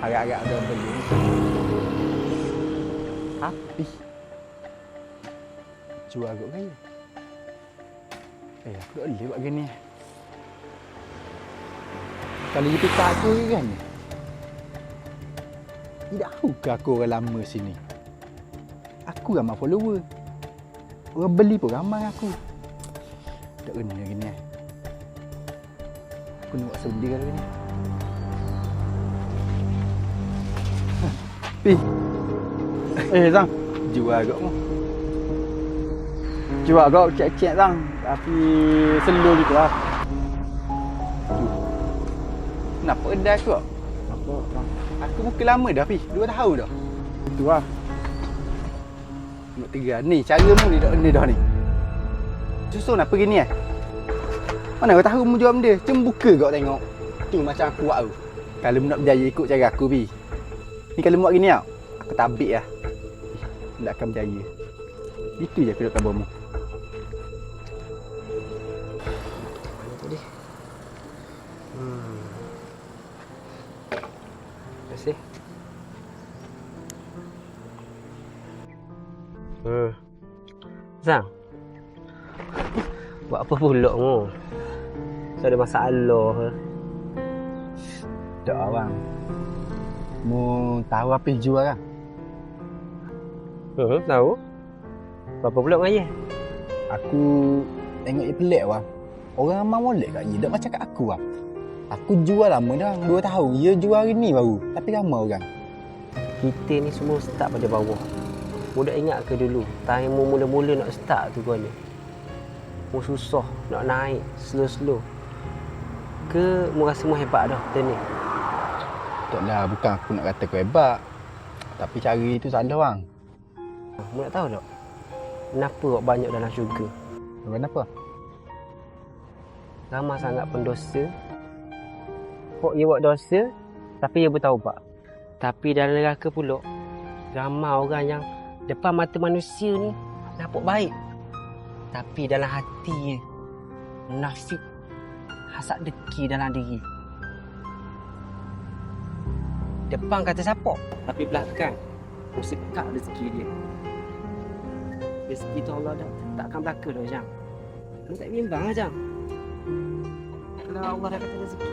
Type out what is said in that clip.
Agak-agak udah beli. Tapi jual kot kaya. Aku tak boleh buat gini. Kalau dia pita aku kan, tidak tahukah aku orang lama sini. Aku ramai follower. Orang beli pun ramai aku. Tak kena gini. Aku nak buat sedih kalau gini. Pi. Zang, jual agak mu. Jual agak cek-cek Zang. Tapi slow gitu lah. Kenapa dah aku? Apa? Aku bukan lama dah, Pi. 2 tahun dah. Itu lah. Tengok 3. Ni, cara mu ni dah ni. Susun apa gini Mana kau tahu mu jual benda? Cuma buka kau tengok. Tu macam aku buat tu. Kalau mu nak berjaya ikut cara aku, Pi. Ni kalau mu buat gini aku tabik lah. Tak akan berjaya. Itu je aku nak khabar mu. Mana tadi? Terima kasih. Zang. Buat apa pula mu? So ada masalah ke? Tak abang. Mu tahu apa yang jual kan? Tahu. Berapa pula dengan ye? Aku tengok dia pelik bang. Orang ramai molek kat dia. Tak macam kat aku bang. Aku jual lama dah. 2 tahun. Dia jual hari ni baru. Tapi ramai orang. Kita ni semua start pada bawah. Mu dah ingat ke dulu? Time mu mula-mula nak start tu kan ni? Mu susah nak naik slow-slow. Ke mu rasa mu hebat dah kita ni? Taklah, bukan aku nak kata kau hebat. Tapi cara itu salah bang. Mu nak tahu tak? Kenapa awak banyak dalam syurga? Kenapa? Ramai sangat pendosa. Kok ia buat dosa, tapi ia bertaubat. Tapi dalam neraka pula, ramai orang yang depan mata manusia ni nampak baik. Tapi dalam hati dia, munafik, hasad deki dalam diri. Depan kata siapa, tapi belakang sekak rezeki dia. Rezeki tu Allah dah takkan belaka dah, Jang. Lu tak bimbang lah, Jang. Kalau Allah dah kata rezeki,